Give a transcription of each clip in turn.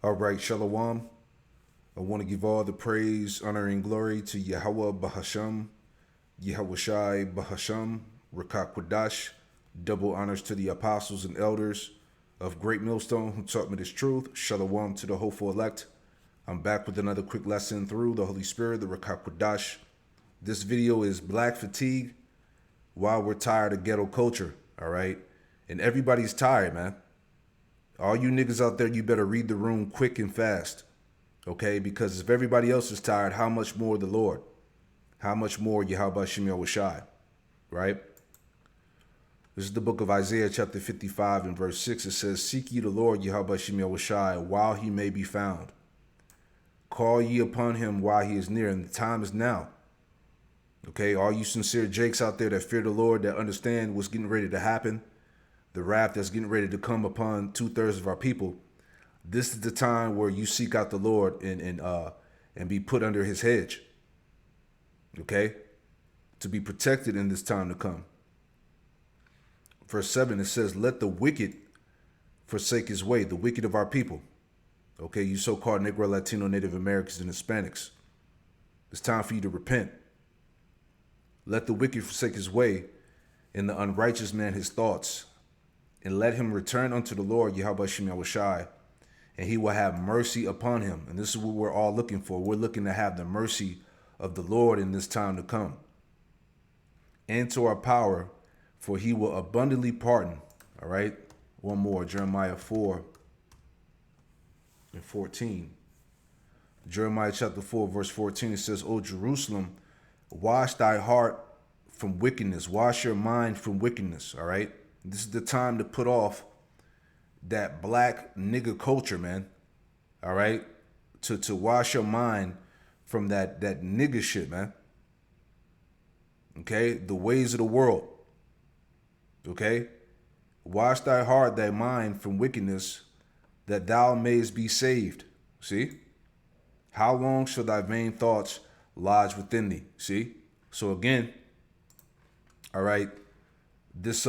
All right, Shalom. I want to give all the praise, honor, and glory to Yahweh Bahasham, Yahweh Shai Bahasham, Rakak Kwadash. Double honors to the apostles and elders of Great Millstone who taught me this truth. Shalom to the hopeful elect. I'm back with another quick lesson through the Holy Spirit, the Rakak Kwadash. This video is Black Fatigue while we're tired of ghetto culture, all right? And everybody's tired, man. All you niggas out there, you better read the room quick and fast, okay? Because if everybody else is tired, how much more the Lord? How much more Yahweh Shem Yahweh Shai, right? This is the book of Isaiah chapter 55 and verse 6. It says, "Seek ye the Lord Yahweh Shem Yahweh Shai while he may be found. Call ye upon him while he is near, and the time is now." Okay, all you sincere Jakes out there that fear the Lord, that understand what's getting ready to happen, the wrath that's getting ready to come upon 2/3 of our people, this is the time where you seek out the Lord and be put under his hedge. Okay? To be protected in this time to come. Verse 7, it says, "Let the wicked forsake his way," the wicked of our people. Okay, you so-called Negro, Latino, Native Americans, and Hispanics. It's time for you to repent. "Let the wicked forsake his way, and the unrighteous man his thoughts. And let him return unto the Lord, Yahweh Shem Yahweh Shai, and he will have mercy upon him." And this is what we're all looking for. We're looking to have the mercy of the Lord in this time to come. "And to our power, for he will abundantly pardon." All right. One more, Jeremiah 4 and 14. Jeremiah chapter 4, verse 14, it says, "O Jerusalem, wash thy heart from wickedness. Wash your mind from wickedness." All right. This is the time to put off that black nigga culture, man. All right. To wash your mind from that nigga shit, man. Okay. The ways of the world. Okay. "Wash thy heart, thy mind from wickedness, that thou mayest be saved." See? "How long shall thy vain thoughts lodge within thee?" See? So again, all right, this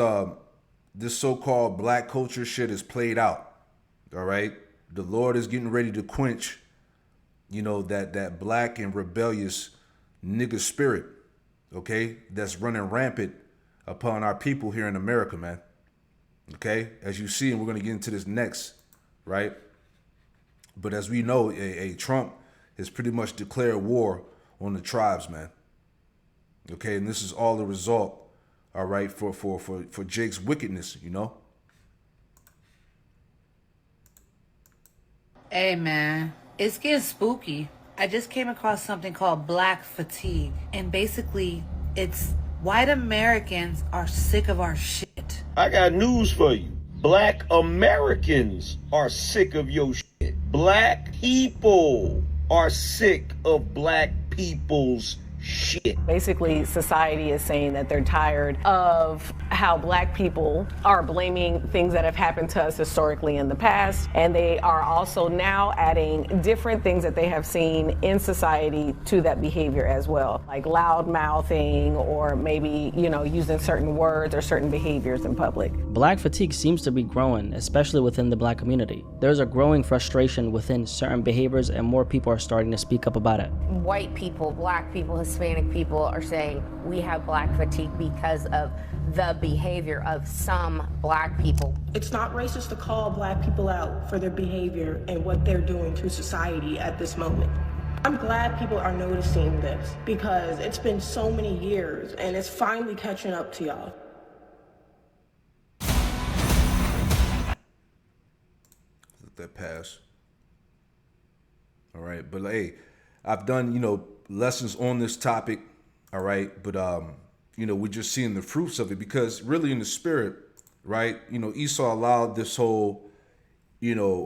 so-called black culture shit is played out. All right? The Lord is getting ready to quench, that black and rebellious nigga spirit, okay, that's running rampant upon our people here in America, man. Okay? As you see, and we're going to get into this next, right? But as we know, Trump has pretty much declared war on the tribes, man. Okay? And this is all the result, all right, for Jake's wickedness, Hey man, it's getting spooky. I just came across something called black fatigue. And basically, it's white Americans are sick of our shit. I got news for you. Black Americans are sick of your shit. Black people are sick of black people's shit. Basically, society is saying that they're tired of how black people are blaming things that have happened to us historically in the past, and they are also now adding different things that they have seen in society to that behavior as well, like loud mouthing or maybe, using certain words or certain behaviors in public. Black fatigue seems to be growing, especially within the black community. There's a growing frustration within certain behaviors, and more people are starting to speak up about it. White people, black people, Hispanic people are saying we have black fatigue because of the behavior of some black people. It's not racist to call black people out for their behavior and what they're doing to society at this moment. I'm glad people are noticing this because it's been so many years and it's finally catching up to y'all. Let that pass. All right. But hey, I've done, lessons on this topic. All right. But, we're just seeing the fruits of it because really in the spirit, right? Esau allowed this whole, YN,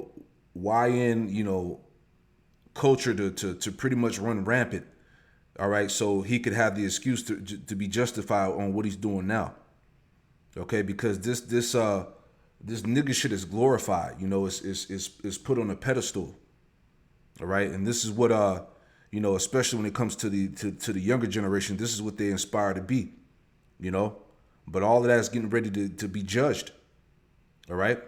culture to pretty much run rampant. All right. So he could have the excuse to be justified on what he's doing now. Okay. Because this nigga shit is glorified, it's put on a pedestal. All right. And this is what, especially when it comes to the younger generation, this is what they inspire to be, but all of that is getting ready to be judged. All right.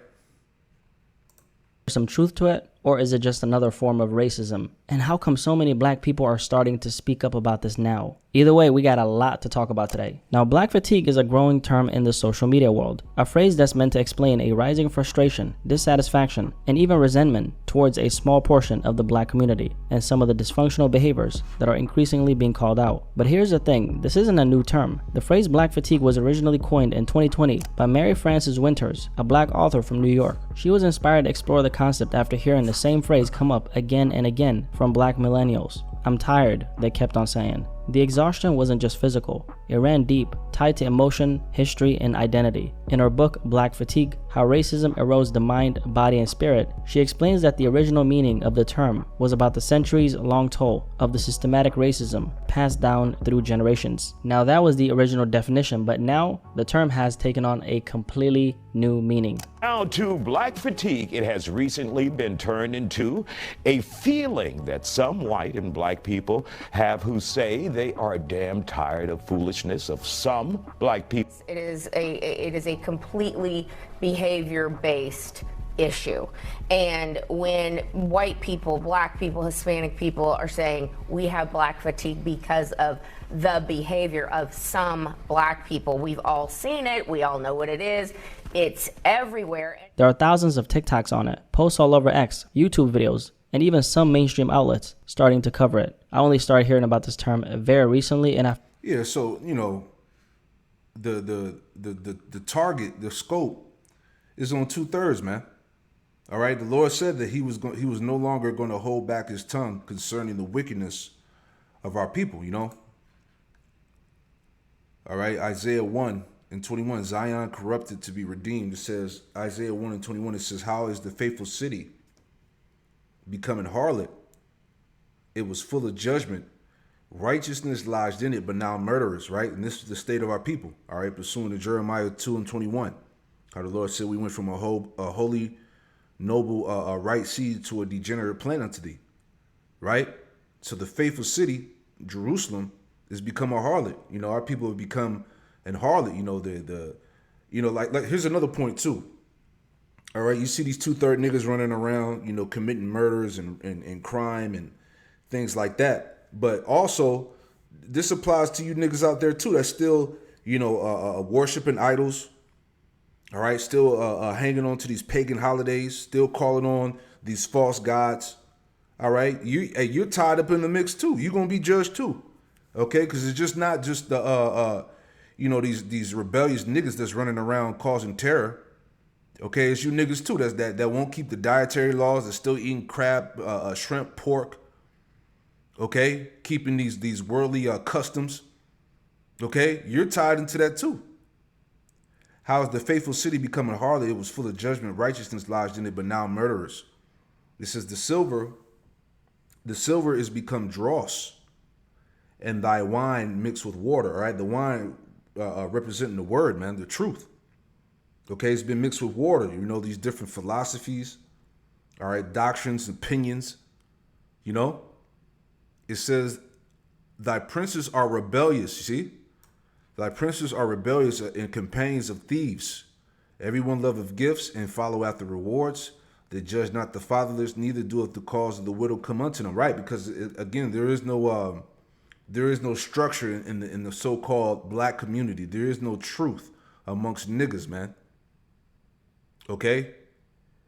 Some truth to it, Or is it just another form of racism? And how come so many black people are starting to speak up about this now? Either way, we got a lot to talk about today. Now, black fatigue is a growing term in the social media world, a phrase that's meant to explain a rising frustration, dissatisfaction, and even resentment towards a small portion of the black community and some of the dysfunctional behaviors that are increasingly being called out. But here's the thing, this isn't a new term. The phrase black fatigue was originally coined in 2020 by Mary Frances Winters, a black author from New York. She was inspired to explore the concept after hearing the same phrase come up again and again from black millennials. "I'm tired," they kept on saying. The exhaustion wasn't just physical, it ran deep, tied to emotion, history, and identity. In her book, Black Fatigue, How Racism Erodes the Mind, Body, and Spirit, she explains that the original meaning of the term was about the centuries-long toll of the systematic racism passed down through generations. Now that was the original definition, but now the term has taken on a completely new meaning. Now to black fatigue, it has recently been turned into a feeling that some white and black people have who say they are damn tired of foolishness of some black people. It is a completely behavior-based issue. And when white people, black people, Hispanic people are saying we have black fatigue because of the behavior of some black people, we've all seen it, we all know what it is, it's everywhere. There are thousands of TikToks on it, posts all over X, YouTube videos, and even some mainstream outlets starting to cover it. I only started hearing about this term very recently, and Yeah, so the target, the scope, is on 2/3, man. All right, the Lord said that He was no longer going to hold back His tongue concerning the wickedness of our people. All right, Isaiah 1:21, Zion corrupted to be redeemed. It says, Isaiah 1:21, it says, how is the faithful city becoming harlot? It was full of judgment. Righteousness lodged in it, but now murderers, right? And this is the state of our people, all right, pursuing to Jeremiah 2:21. How the Lord said we went from a holy, noble, right seed to a degenerate plant unto thee, right? So the faithful city, Jerusalem, has become a harlot. Our people have become an harlot. Like here's another point too. All right, you see these 2/3 niggas running around, committing murders and crime and things like that. But also, this applies to you niggas out there too. That's still, worshiping idols. All right, still hanging on to these pagan holidays, still calling on these false gods. All right, you're tied up in the mix too. You're gonna be judged too, okay? Because it's just not just the these rebellious niggas that's running around causing terror. Okay, it's you niggas too that won't keep the dietary laws. That's still eating crab, shrimp, pork. Okay, keeping these worldly customs. Okay, you're tied into that too. How is the faithful city becoming harlot? It was full of judgment, righteousness lodged in it, but now murderers. It says the silver is become dross, and thy wine mixed with water. All right, the wine representing the word, man, the truth. Okay, it's been mixed with water. These different philosophies. All right, doctrines, opinions. It says, thy princes are rebellious, you see? Thy princes are rebellious and companions of thieves. Everyone loveth gifts and follow after rewards. They judge not the fatherless, neither doeth the cause of the widow come unto them. Right? Because again, there is no structure in the so-called black community. There is no truth amongst niggas, man. Okay?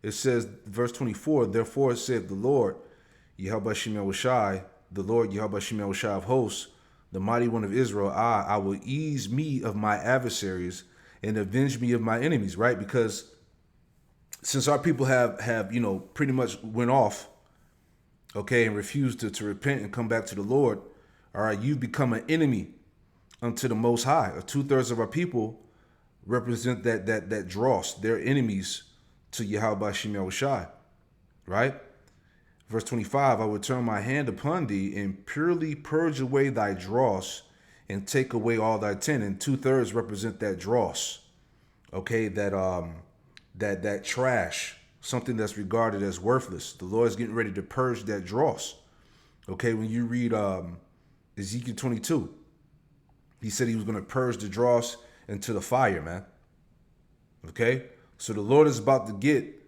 It says, verse 24, therefore saith the Lord, Yahweh Shem Yahushai, the Lord Yahweh Shem Yahushai of hosts, the mighty one of Israel, I will ease me of my adversaries and avenge me of my enemies, right? Because since our people have pretty much went off, okay, and refused to repent and come back to the Lord, all right, you've become an enemy unto the Most High. 2/3 of our people represent that dross. They're enemies to Yahweh Shem Yahushai, right? Verse 25, I will turn my hand upon thee and purely purge away thy dross and take away all thy tin. And 2/3 represent that dross, okay, that trash, something that's regarded as worthless. The Lord is getting ready to purge that dross. Okay, when you read Ezekiel 22, he said he was going to purge the dross into the fire, man. Okay, so the Lord is about to get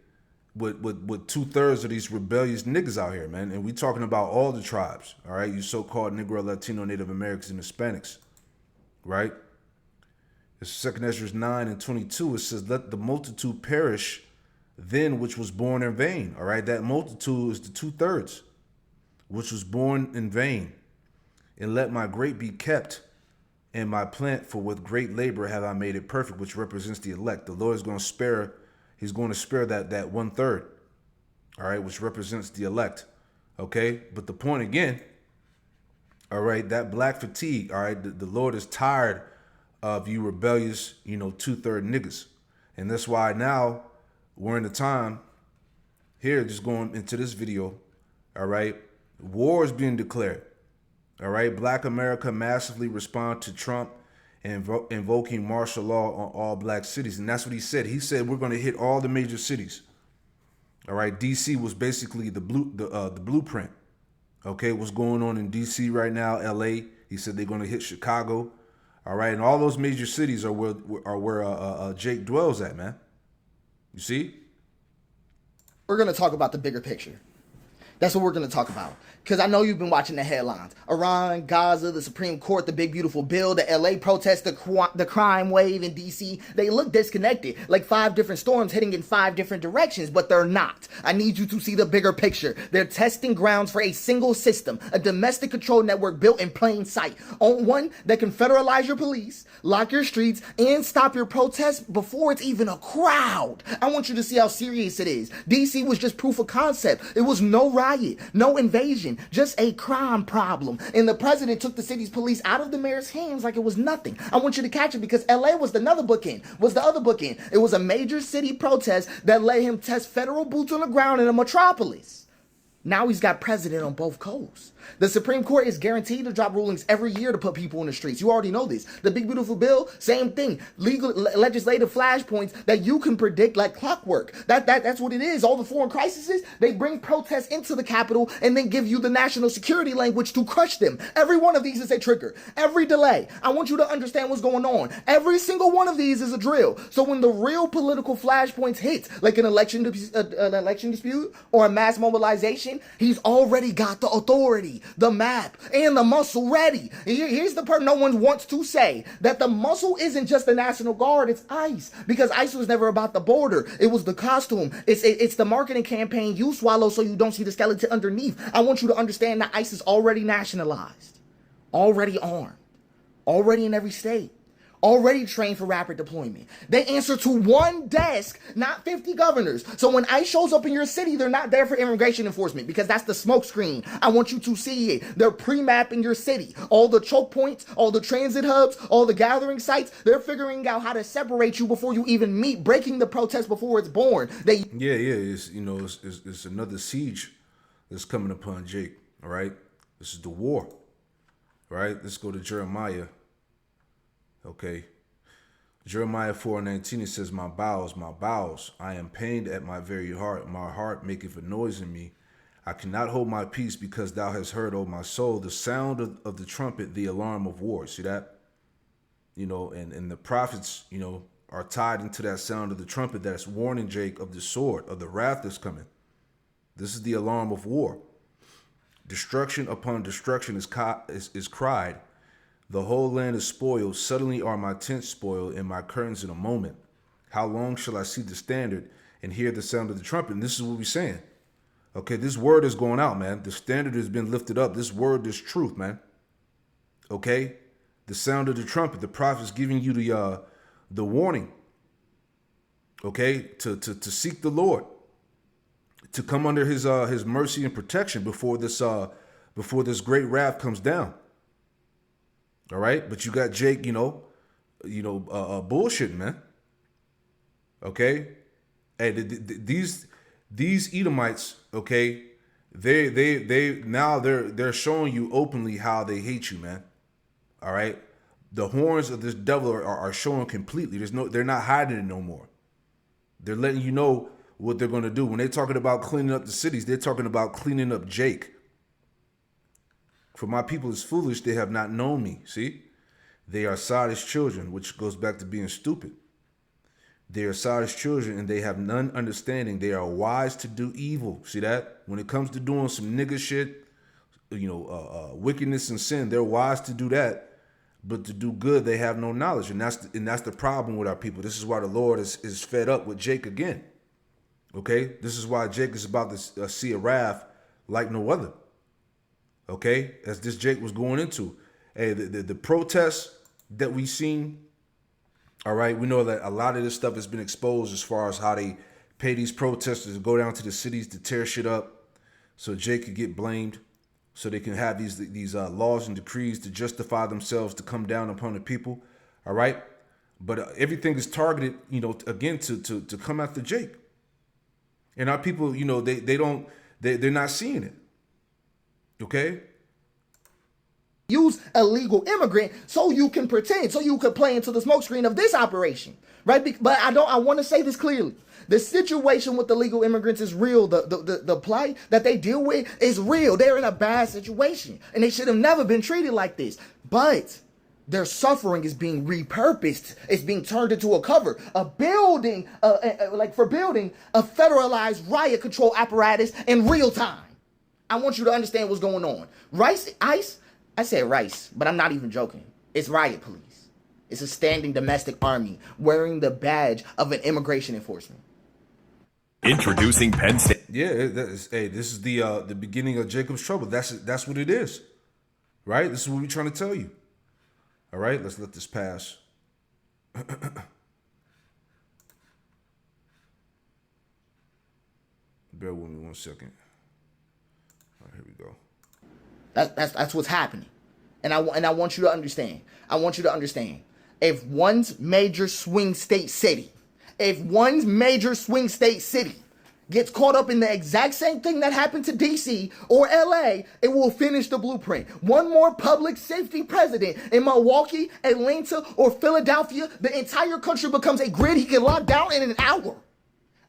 with 2/3 of these rebellious niggas out here, man. And we talking about all the tribes, all right? You so-called Negro, Latino, Native Americans, and Hispanics, right? It's 2 Ezra 9:22. It says, let the multitude perish then which was born in vain, all right? That multitude is the 2/3, which was born in vain. And let my grape be kept and my plant, for with great labor have I made it perfect, which represents the elect. The Lord is going to spare, he's going to spare that 1/3, all right, which represents the elect, okay? But the point again, all right, that black fatigue, all right, the Lord is tired of you rebellious, 2/3 niggas. And that's why now we're in the time here, just going into this video, all right, war is being declared. All right, Black America massively respond to Trump invoking martial law on all black cities. And that's what he said. He said we're going to hit all the major cities. All right, DC was basically the blueprint. Okay, what's going on in DC right now, LA? He said they're going to hit Chicago. All right, and all those major cities are where Jake dwells at, man. You see? We're going to talk about the bigger picture. That's what we're going to talk about. Because I know you've been watching the headlines. Iran, Gaza, the Supreme Court, the big beautiful bill, the LA protests, the crime wave in DC. They look disconnected, like 5 different storms hitting in 5 different directions, but they're not. I need you to see the bigger picture. They're testing grounds for a single system, a domestic control network built in plain sight. On one that can federalize your police, lock your streets, and stop your protests before it's even a crowd. I want you to see how serious it is. DC was just proof of concept. It was no riot, no invasion, just a crime problem. And the president took the city's police out of the mayor's hands like it was nothing. I want you to catch it because LA was the other bookend. It was a major city protest that let him test federal boots on the ground in a metropolis. Now he's got president on both coasts. The Supreme Court is guaranteed to drop rulings every year to put people in the streets. You already know this. The big beautiful bill, same thing. Legislative flashpoints that you can predict like clockwork. That's what it is. All the foreign crises, they bring protests into the Capitol and then give you the national security language to crush them. Every one of these is a trigger. Every delay. I want you to understand what's going on. Every single one of these is a drill. So when the real political flashpoints hit, like an election dispute or a mass mobilization, he's already got the authority, the map, and the muscle ready. Here's the part no one wants to say, that the muscle isn't just the National Guard, it's ICE. Because ICE was never about the border. It was the costume. It's the marketing campaign you swallow so you don't see the skeleton underneath. I want you to understand that ICE is already nationalized, already armed, already in every state, already trained for rapid deployment. They answer to one desk, not 50 governors. So when ICE shows up in your city, they're not there for immigration enforcement because that's the smoke screen. I want you to see it. They're pre-mapping your city. All the choke points, all the transit hubs, all the gathering sites, they're figuring out how to separate you before you even meet, breaking the protest before it's born. It's another siege that's coming upon Jake, all right? This is the war, all right? Let's go to Jeremiah. Okay. Jeremiah 4:19, it says, my bowels, I am pained at my very heart. My heart maketh a noise in me. I cannot hold my peace because thou hast heard, O my soul, the sound of the trumpet, the alarm of war. See that? And the prophets, are tied into that sound of the trumpet that's warning Jake of the sword, of the wrath that's coming. This is the alarm of war. Destruction upon destruction is cried. The whole land is spoiled. Suddenly are my tents spoiled and my curtains in a moment. How long shall I see the standard and hear the sound of the trumpet? And this is what we're saying. Okay, this word is going out, man. The standard has been lifted up. This word is truth, man. Okay? The sound of the trumpet. The prophet's giving you the warning. Okay? To seek the Lord. To come under his mercy and protection before this great wrath comes down. All right, but you got Jake, bullshitting, man. Okay, hey, these Edomites, okay, they're showing you openly how they hate you, man. All right, the horns of this devil are showing completely. They're not hiding it no more. They're letting you know what they're going to do. When they're talking about cleaning up the cities, they're talking about cleaning up Jake. For my people is foolish, they have not known me. See? They are sottish children, which goes back to being stupid. They are Sodom's children, and they have none understanding. They are wise to do evil. See that? When it comes to doing some nigga shit, wickedness and sin, they're wise to do that. But to do good, they have no knowledge, and that's the problem with our people. This is why the Lord is fed up with Jake again. Okay, this is why Jake is about to see a wrath like no other. Okay, as this Jake was going into, hey, the protests that we seen. All right, we know that a lot of this stuff has been exposed as far as how they pay these protesters to go down to the cities to tear shit up, so Jake could get blamed, so they can have these laws and decrees to justify themselves to come down upon the people. All right, but everything is targeted, again to come after Jake, and our people, they're not seeing it. Okay. Use a legal immigrant so you can pretend, so you could play into the smokescreen of this operation, right? But I want to say this clearly. The situation with the legal immigrants is real. The plight that they deal with is real. They're in a bad situation, and they should have never been treated like this. But their suffering is being repurposed. It's being turned into a cover, a building, for building a federalized riot control apparatus in real time. I want you to understand what's going on. ICE. I said rice, but I'm not even joking. It's riot police. It's a standing domestic army wearing the badge of an immigration enforcement. Introducing Penn State. Yeah, this is the beginning of Jacob's trouble. That's what it is, right? This is what we're trying to tell you. All right, let's let this pass. Bear with me 1 second. All right, here we go. That's what's happening, and I want you to understand. I want you to understand. If one's major swing state city gets caught up in the exact same thing that happened to DC or LA, it will finish the blueprint. One more public safety president in Milwaukee, Atlanta, or Philadelphia, the entire country becomes a grid he can lock down in an hour.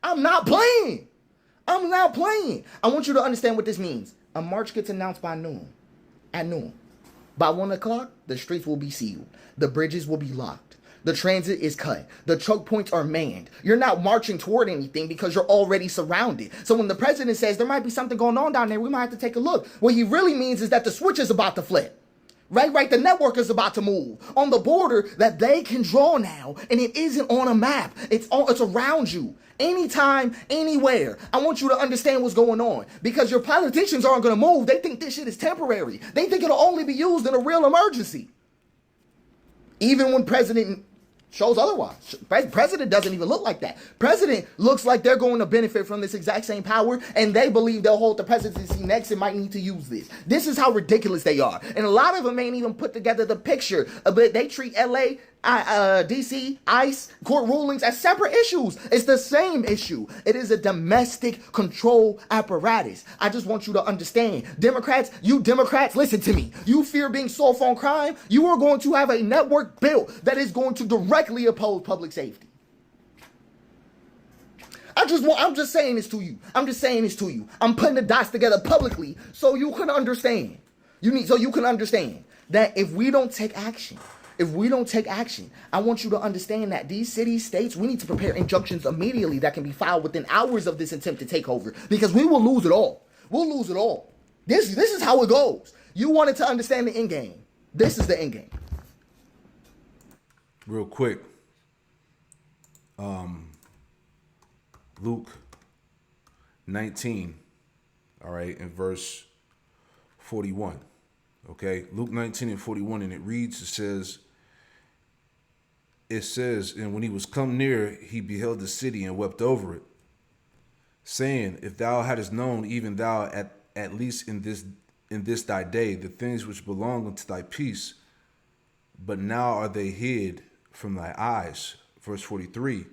I'm not playing. I want you to understand what this means. A march gets announced by noon. At noon. By 1 o'clock, the streets will be sealed. The bridges will be locked. The transit is cut. The choke points are manned. You're not marching toward anything because you're already surrounded. So when the president says there might be something going on down there, we might have to take a look. What he really means is that the switch is about to flip. Right? The network is about to move on the border that they can draw now, and it isn't on a map. It's around you. Anytime, anywhere. I want you to understand what's going on, because your politicians aren't going to move. They think this shit is temporary. They think it'll only be used in a real emergency. Even when president shows otherwise. President doesn't even look like that. President looks like they're going to benefit from this exact same power, and they believe they'll hold the presidency next and might need to use this. This is how ridiculous they are. And a lot of them ain't even put together the picture, but they treat LA, DC, ICE, court rulings as separate issues. It's the same issue. It is a domestic control apparatus. I just want you to understand. Democrats, listen to me. You fear being soft on crime. You are going to have a network built that is going to directly oppose public safety. I'm just saying this to you. I'm putting the dots together publicly so you can understand. You can understand that if we don't take action, I want you to understand that these cities, states, we need to prepare injunctions immediately that can be filed within hours of this attempt to take over, because we will lose it all. This is how it goes. You wanted to understand the end game. This is the end game. Real quick. Luke 19, all right, in verse 41. Okay, Luke 19 and 41, and it reads, it says, and when he was come near, he beheld the city and wept over it, saying, if thou hadst known, even thou at least in this thy day, the things which belong unto thy peace, but now are they hid from thy eyes. Verse 43,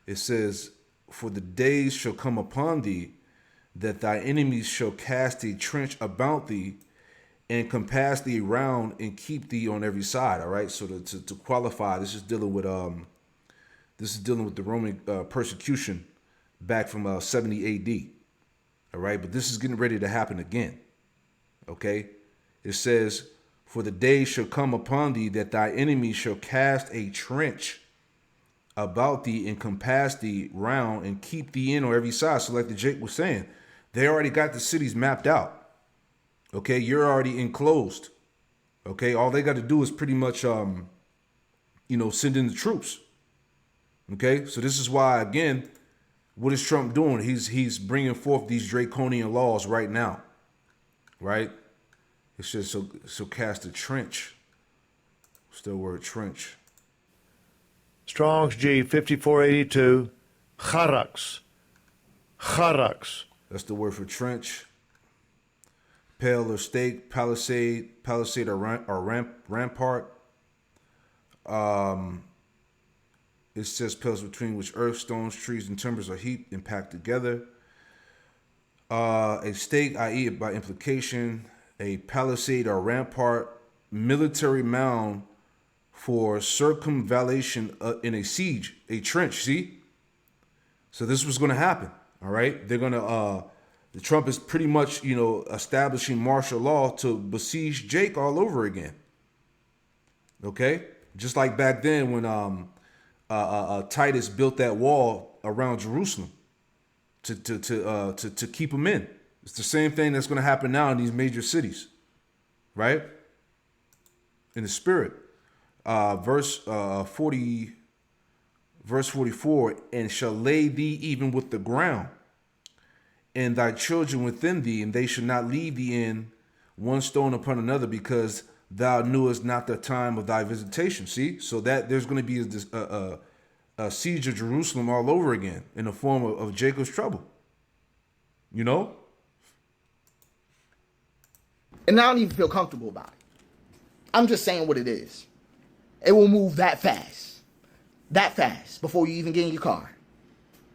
it says, for the days shall come upon thee that thy enemies shall cast a trench about thee and compass thee round and keep thee on every side. All right. So to qualify, this is dealing with the Roman persecution back from 70 AD. All right. But this is getting ready to happen again. Okay. It says, for the days shall come upon thee that thy enemies shall cast a trench about thee and compass thee round and keep thee in on every side. So like the Jake was saying, they already got the cities mapped out. Okay, you're already enclosed. Okay, all they got to do is pretty much, send in the troops. Okay, so this is why, again, what is Trump doing? He's bringing forth these draconian laws right now, right? It's just so cast a trench. What's the word trench? Strong's G 5482. Charax. Charax. That's the word for trench. Pale or stake, palisade or rampart. It says pillars between which earth, stones, trees, and timbers are heaped and packed together. A stake, i.e., by implication, a palisade or rampart, military mound for circumvallation in a siege, a trench. See, so this was going to happen. All right, they're going to. The Trump is pretty much, establishing martial law to besiege Jake all over again. Okay, just like back then when Titus built that wall around Jerusalem to keep them in. It's the same thing that's going to happen now in these major cities, right? In the spirit, verse 44, and shall lay thee even with the ground, and thy children within thee, and they shall not leave thee in one stone upon another, because thou knewest not the time of thy visitation. See, so that there's going to be a siege of Jerusalem all over again in the form of Jacob's trouble. And I don't even feel comfortable about it. I'm just saying what it is. It will move that fast before you even get in your car.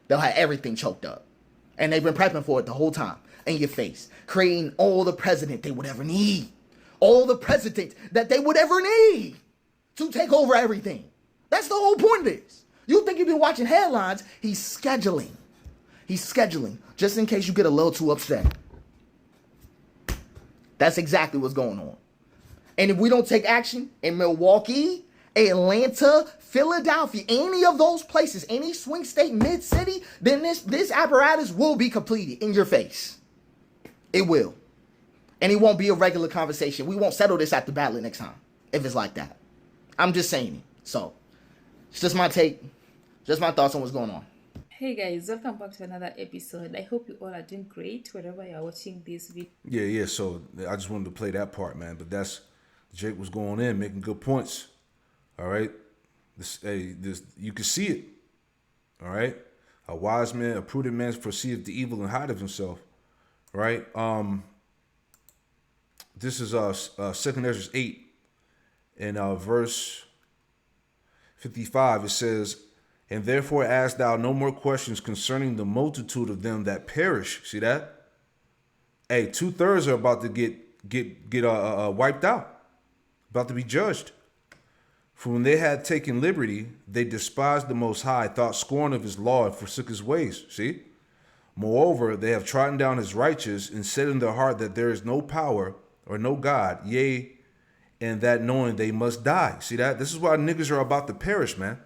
They'll have everything choked up. And they've been prepping for it the whole time in your face, creating all the president they would ever need. All the president that they would ever need to take over everything. That's the whole point of this. You think you've been watching headlines. He's scheduling. Just in case you get a little too upset. That's exactly what's going on. And if we don't take action in Milwaukee, Atlanta, Philadelphia, any of those places, any swing state, mid-city, then this apparatus will be completed in your face. It will. And it won't be a regular conversation. We won't settle this at the ballot next time if it's like that. I'm just saying it. So, it's just my take, just my thoughts on what's going on. Hey guys, welcome back to another episode. I hope you all are doing great wherever you are watching this video. Yeah. So I just wanted to play that part, man. But Jake was going in, making good points. All right. This you can see it. All right. A wise man, a prudent man foreseeth the evil and hideth himself. Right. This is 2 Ezra 8 and verse 55. It says, and therefore ask thou no more questions concerning the multitude of them that perish. See that? Hey, 2/3 are about to get wiped out, about to be judged. For when they had taken liberty, they despised the Most High, thought scorn of his law, and forsook his ways. See? Moreover, they have trodden down his righteous, and said in their heart that there is no power or no God, yea, and that knowing they must die. See that? This is why niggas are about to perish, man.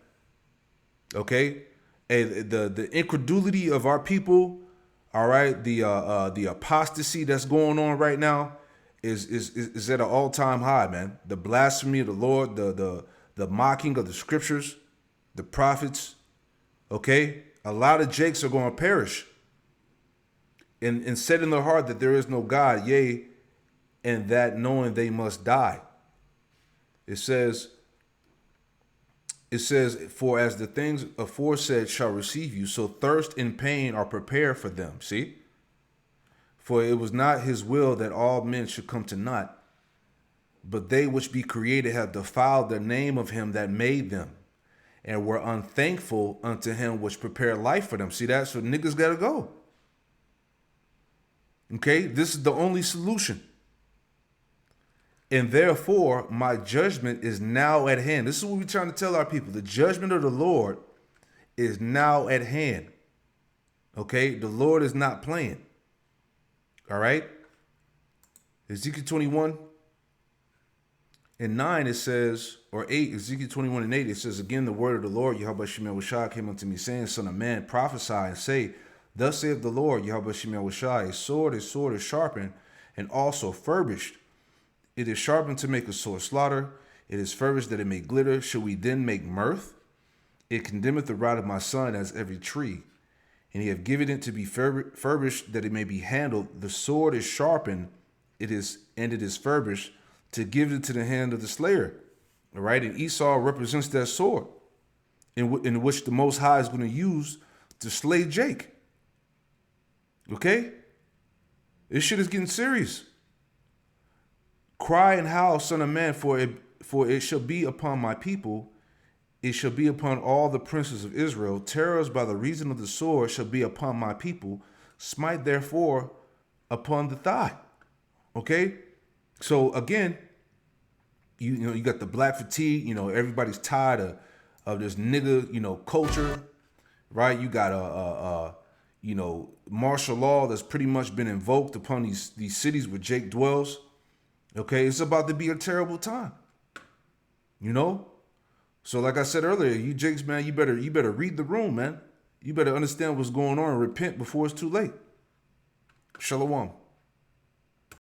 Okay? And the incredulity of our people, all right, the apostasy that's going on right now is at an all-time high, man. The blasphemy of the Lord, the mocking of the scriptures, the prophets, okay? A lot of Jakes are going to perish. And said in their heart that there is no God, yea, and that knowing they must die. It says, for as the things aforesaid shall receive you, so thirst and pain are prepared for them. See? For it was not his will that all men should come to naught, but they which be created have defiled the name of him that made them, and were unthankful unto him which prepared life for them. See that? So niggas gotta go. Okay? This is the only solution. And therefore, my judgment is now at hand. This is what we're trying to tell our people. The judgment of the Lord is now at hand. Okay? The Lord is not playing. All right? Ezekiel 21. In 9 it says, or 8, Ezekiel 21 and 8, it says, again, the word of the Lord, Yahweh Shemel Washai, came unto me, saying, son of man, prophesy and say, thus saith the Lord, Yahweh Shemel Washai, a sword is sharpened, and also furbished. It is sharpened to make a sore slaughter. It is furbished that it may glitter. Shall we then make mirth? It condemneth the rod of my son as every tree. And he have given it to be furbished that it may be handled. The sword is sharpened, it is furbished to give it to the hand of the slayer. All right, and Esau represents that sword in which the Most High is going to use to slay Jake. Okay? This shit is getting serious. Cry and howl, son of man, for it shall be upon my people. It shall be upon all the princes of Israel. Terrors by the reason of the sword shall be upon my people. Smite therefore upon the thigh. Okay? So again, you got the black fatigue. Everybody's tired of this nigga culture, right? You got martial law that's pretty much been invoked upon these cities where Jake dwells. Okay, it's about to be a terrible time. So like I said earlier, you Jakes, man, you better read the room, man. You better understand what's going on and repent before it's too late. Shalom.